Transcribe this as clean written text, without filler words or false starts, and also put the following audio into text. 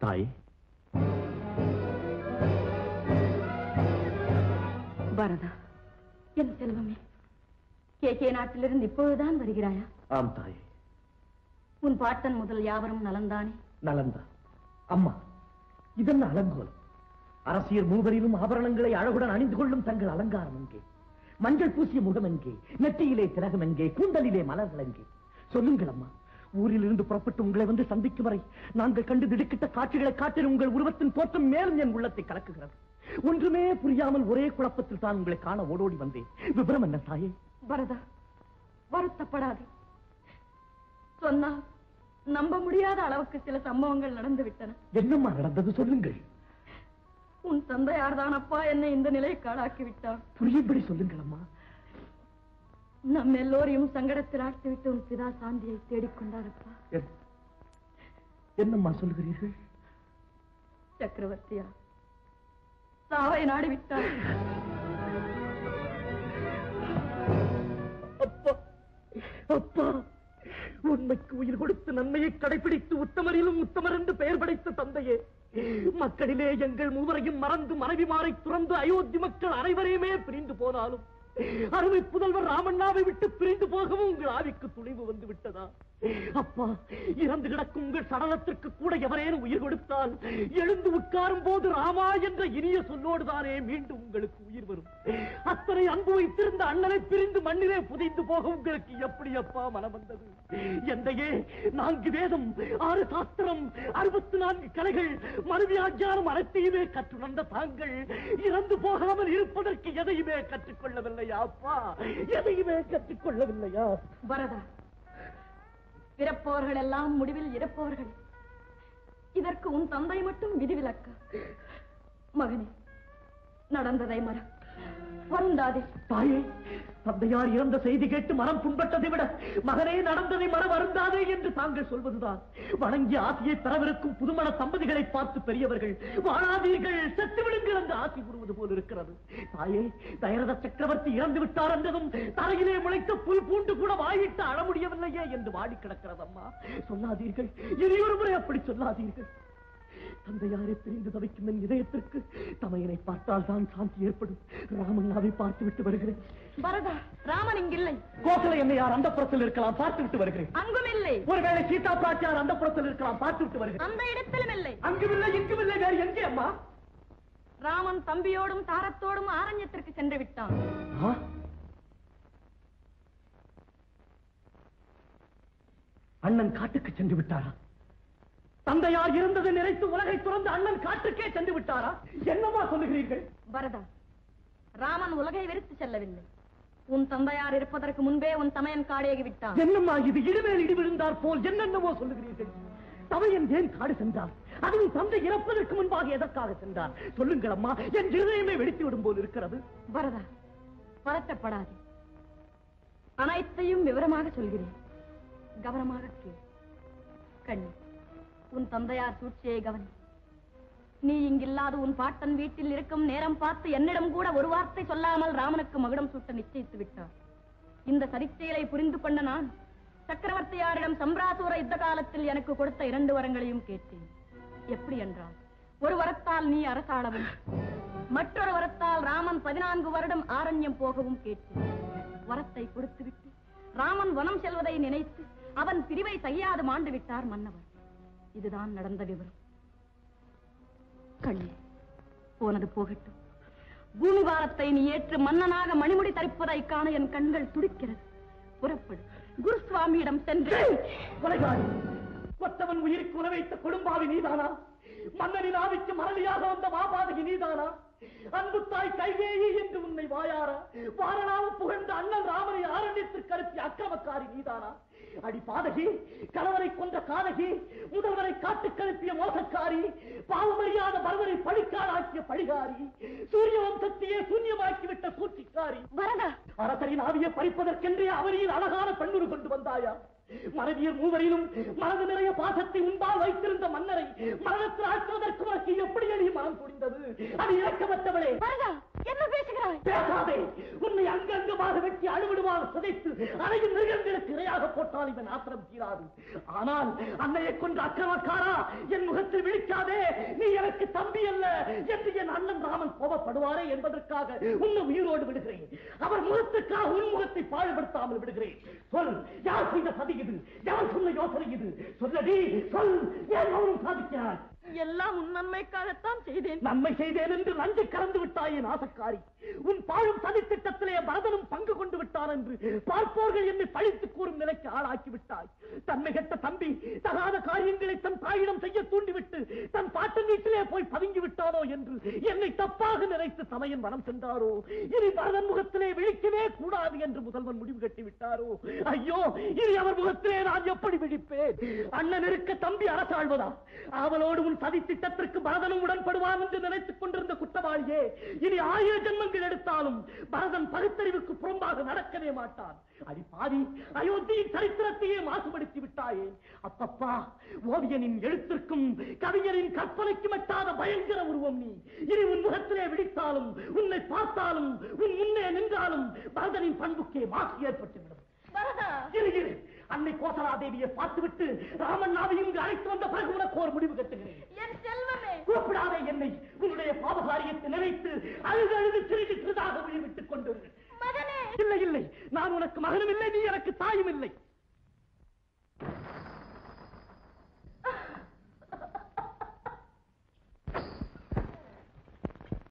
தாய் பரதா, என் செல்வமே, கே நாட்டிலிருந்து இப்பொழுதுதான் வருகிறாயா? ஆம் தாய். உன் பாட்டன் முதல் யாவரும் நலந்தானே? நலந்தா. அம்மா, இதென்ன அலங்கோலம்? அரசியல் மூவரிலும் ஆபரணங்களை அழகுடன் அணிந்து கொள்ளும் தங்கள் அலங்காரம் எங்கே? மஞ்சள் பூசிய முகம் எங்கே? நெற்றியிலே திலகம் எங்கே? கூந்தலிலே மலர்கள் எங்கே? சொல்லுங்கள் அம்மா. ஊரில் இருந்து புறப்பட்டு உங்களை வந்து சந்திக்கும் வரை நாங்கள் கண்டு திடுக்கிட்ட காட்சிகளை காட்டின உங்கள் உருவத்தின் தோற்றம் மேலும் என் உள்ளத்தை கலக்குகிறது. ஒன்றுமே புரியாமல் ஒரே குழப்பத்தில் தான் உங்களை காண ஓடோடி வந்தேன். விவரம் என்ன தாயே? பரதா, வருத்தப்படாது. சொன்னால் நம்ப முடியாத அளவுக்கு சில சம்பவங்கள் நடந்து விட்டன. என்னம்மா நடந்தது? சொல்லுங்கள். உன் தந்தையார் தான் அப்பா என்னை இந்த நிலையை காடாக்கி விட்டார். புரியும்படி சொல்லுங்கள் அம்மா. நம் எல்லோரையும் சங்கடத்தில் ஆழ்த்திவிட்டு உன் பிதா சாந்தியை தேடிக்கொண்டார் அப்பா. என்னம்மா சொல்லுகிறீர்கள்? சக்கரவர்த்தியா சாவை நாடிவிட்டார். அப்பா, அப்பா, உண்மைக்கு உயிர் கொடுத்து நன்மையை கடைபிடித்து உத்தமரிலும் உத்தமர் என்று பெயர் படைத்த தந்தையே, மக்களிலே எங்கள் மூவரையும் மறந்து மனைவிமாரை துறந்து அயோத்தி மக்கள் அனைவரையுமே பிரிந்து போனாலும் அருமை புதல்வர் ராமண்ணாவை விட்டு பிரிந்து போகவும் உங்கள் ஆவிக்கு துணிவு வந்து விட்டதா? அப்பா, இறந்து கிடக்கும் உங்கள் சடலத்திற்கு கூட எவரேனும் உயிர் கொடுத்தால் எழுந்து உட்காரும் போது ராமா என்ற இனிய சொல்லோடுதானே மீண்டும் உங்களுக்கு உயிர் வரும். அத்தனை அன்பு வைத்திருந்த அண்ணனை பிரிந்து மண்ணிலே புதைந்து போக உங்களுக்கு எப்படி அப்பா மனம் வந்தது? எந்தையே, 4 வேதம், 6 சாஸ்திரம், 64 கலைகள், மறுவியாஜானம் அனைத்தையுமே கற்றுணர்ந்த தாங்கள் இறந்து போகாமல் இருப்பதற்கு எதையுமே கற்றுக்கொள்ளவில்லையா அப்பா? எதையுமே கற்றுக்கொள்ளவில்லையா? பரதா, பிறப்பவர்கள் எல்லாம் முடிவில் இறப்பவர்கள். இதற்கு உன் தந்தை மட்டும் விதிவிலக்கா? மகனே, நடந்ததை மற வருந்தாதே. தாயே, தந்தையார் இறந்த செய்தி கேட்டு மனம் புண்பட்டதை விட மகனே நடந்ததை மற வருந்தாதே என்று தாங்கள் சொல்வதுதான். வணங்கி ஆசையை பெறவிருக்கும் புதுமண தம்பதிகளை பார்த்து பெரியவர்கள் வாழாதீர்கள், செத்து விடுங்கள் என்று ஆசை கூறுவது போல் இருக்கிறது. தாயே, தயரத சக்கரவர்த்தி இறந்து விட்டார் என்றதும் தரையிலே முளைத்த புல் பூண்டு கூட வாயிட்டு அழ முடியவில்லையே என்று வாடி கிடக்கிறது. அம்மா, சொல்லாதீர்கள், இனியொரு முறை அப்படி சொல்லாதீர்கள். தந்தையாரை பிரிந்து தவிக்கும் என் இதயத்திற்கு தமையனை பார்த்தால் தான் சாந்தி ஏற்படும். ராமண்ணாவை பார்த்து விட்டு வருகிறேன். பரதா, ராமன் இங்கில்லை. கோசலை என்னையார் அந்த புறத்தில் இருக்கலாம், பார்த்து விட்டு வருகிறேன். அங்கும் இல்லை. ஒருவேளை சீதா பிராட்டியார் அந்த புறத்தில் இருக்கலாம், பார்த்து விட்டு வருகிறேன். அந்த இடத்திலும் இல்லை. அங்குமில்லை, இங்குமில்லை, வேறு எங்கே அம்மா? ராமன் தம்பியோடும் தாரத்தோடும் ஆரண்யத்திற்கு சென்று விட்டான். அண்ணன் காட்டுக்கு சென்று விட்டாரா? தந்தையார் இருந்ததை நினைத்து உலகை துறந்து அண்ணன் காட்டுக்கே சென்று விட்டாரா? என்னமா சொல்லுகிறீர்கள்? பரதா, ராமன் உலகை வெறுத்து செல்லவில்லை. உன் தந்தையார் இருப்பதற்கு முன்பே உன் தமையன் காடேகி விட்டான். என்னம்மா இது? இடிமேல் இடி விழுந்தார் போல் என்னென்னவோ சொல்லுகிறீர்கள். தமையன் ஏன் காடு சென்றார்? அதுவும் தந்தை இறப்பதற்கு முன்பாக எதற்காக சென்றார்? சொல்லுங்கள் அம்மா, என் இருதயமே வெடித்து விடும் போல் இருக்கிறது. பரதா, பதட்டப்படாதே. அனைத்தையும் விவரமாக சொல்கிறேன், கவனமாக கேள். கண்ணி, உன் தந்தையார் சூழ்ச்சியை கவனி. நீ இங்கில்லாது உன் பாட்டன் வீட்டில் இருக்கும் நேரம் பார்த்து என்னிடம் கூட ஒரு வார்த்தை சொல்லாமல் ராமனுக்கு மகுடம் சூட்ட நிச்சயித்து விட்டார். இந்த சரித்திரத்தை புரிந்து கொண்ட நான் சக்கரவர்த்தியாரிடம் சம்பிராசூர யுத்த காலத்தில் எனக்கு கொடுத்த 2 வரங்களையும் கேட்டேன். எப்படி என்றால், ஒரு வரத்தால் நீ அரசாளவும், மற்றொரு வரத்தால் ராமன் 14 வருடம் ஆரண்யம் போகவும் கேட்டேன். வரத்தை கொடுத்துவிட்டு ராமன் வனம் செல்வதை நினைத்து அவன் பிரிவை செய்யாது மாண்டு விட்டார் மன்னவர். இதுதான் நடந்த விவரம். கண்ணே, போனது போகட்டும். பூமி பாரத்தை நீ ஏற்று மன்னனாக மணிமுடி தரிப்பதை காண என் கண்கள் துடிக்கிறது. புறப்படு, குருசுவாமியிடம் சென்று. கொத்தவன் உயிருக்கு உணவைத்த கொடும்பாவி நீதானா? மன்னனின் ஆவிக்கு மரளியாக வந்த மாபாதகி நீதானா? அன்பு தாய் கைகேயி என்று உன்னை வாயாரா வாரணாவு புகழ்ந்த அண்ணன் ராமனை ஆரண்யத்திற்கு அனுப்பிய அக்கிரமக்காரி நீதானா? அடி பாதகி, கணவரை கொன்ற காதகி, முதல்வரை காட்டுக்கு அனுப்பிய மோசக்காரி, பாவமறியாத பரவரை பழிக்காடாக்கிய பழிகாரி, சூரிய வம்சத்தையே சூன்யமாக்கிவிட்ட சூழ்ச்சிக்காரி. அரசரின் ஆவியை பறிப்பதற்கென்றே அவரின் அழகான பெண்ணுரு கொண்டு வந்தாயா? மனைவியர் மூவரிலும் மனது நிறைய பாசத்தை உண்டால் வைத்திருந்த மன்னரை மரணத்தில் ஆற்றுவதற்கு உனக்கு எப்படி எளிய மனம் துணிந்தது? அது இறக்கப்பட்டவளே. என்ன பேசுகிறாய்? பேசாதே. உன்னை அங்கங்கமாக வெட்டி அழுவிடுவாக சிதைத்து அறையின் மிருகங்களுக்கு இரையாக போட்டால் இவன் ஆத்திரம் தீராது. ஆனால் அன்னையை கொண்ட அக்கிரமக்காரா, என் முகத்தில் விழிக்காதே. நீ எனக்கு தம்பி அல்ல என்று என் அண்ணன் ராமன் கோபப்படுவாரே என்பதற்காக உன்னை உயிரோடு விடுகிறேன். அவர் முகத்துக்காக உன் முகத்தை பாழ்படுத்தாமல் விடுகிறேன். சொல், யார் செய்த சதி இது? யார் சொன்ன யோசனை இது? சொல்லடி, சொல். ஏன் அவரும் சாதிக்கிறார்? எல்லாம் உன் நன்மைக்காகத்தான் செய்தேன். நன்மை செய்தேன் என்று நஞ்சு கலந்து விட்டாயே நாசக்காரி. உன் பாழும் சதி திட்டத்திலே பரதனும் பங்கு கொண்டு விட்டார் என்று பார்ப்போர்கள் என்னை பழித்து கூறும் நிலைக்கு ஆளாக்கி விட்டாய். தன்மை கெட்ட தம்பி தகாத காரியங்களை தன் தாயிடம் செய்ய தூண்டிவிட்டு தன் பாட்டன் வீட்டிலே போய் பதுங்கி விட்டாரோ என்று என்னை தப்பாக நினைத்து சமயன் வனம் சென்றாரோ. இனி பரதன் முகத்திலே விழிக்கவே கூடாது என்று முதல்வன் முடிவு கட்டி விட்டாரோ. ஐயோ, இனி அவர் முகத்திலே நான் எப்படி விழிப்பேன்? அண்ணன் இருக்க தம்பி அரசாழ்வதா? அவளோடு உன் சதி திட்டத்திற்கு பரதனும் உடன்படுவான் என்று நினைத்துக் கொண்டிருந்த குற்றவாளியே, இனி 1000 ஜென்மங்கள் எடுத்தாலும் பரதன் பகுத்தறிவுக்கு புறம்பாக நடக்கவே மாட்டான். அடி பாவி, அயோத்தியின் சரித்திரத்தையே மாசுபடுத்தி விட்டாயே. அப்பப்பா, ஓவியனின் எழுத்திற்கும் கவிஞரின் கற்பனைக்கும் எட்டாத பயங்கர உருவம் நீ. இனி உன் முகத்திலே விழித்தாலும் உன்னை பார்த்தாலும் உன் முன்னே நின்றாலும் பரதனின் பண்புக்கே மாசு ஏற்பட்டுவிடும். இரு, அன்னை கோசலாதேவியை பார்த்துவிட்டு ராமன் நாவை இங்கு அழைத்து வந்த பிறகு உனக்கு ஒரு முடிவு கட்டுகிறேன். என் செல்வமே, கூப்பிடாதே என்னை. உன்னுடைய பாவகாரியத்தை நினைத்து அழுது அழுது சிறிதாக விழிவிட்டுக் கொண்டு. மகனே. இல்லை இல்லை, நான் உனக்கு மகனும் இல்லை, நீ எனக்கு தாயும் இல்லை.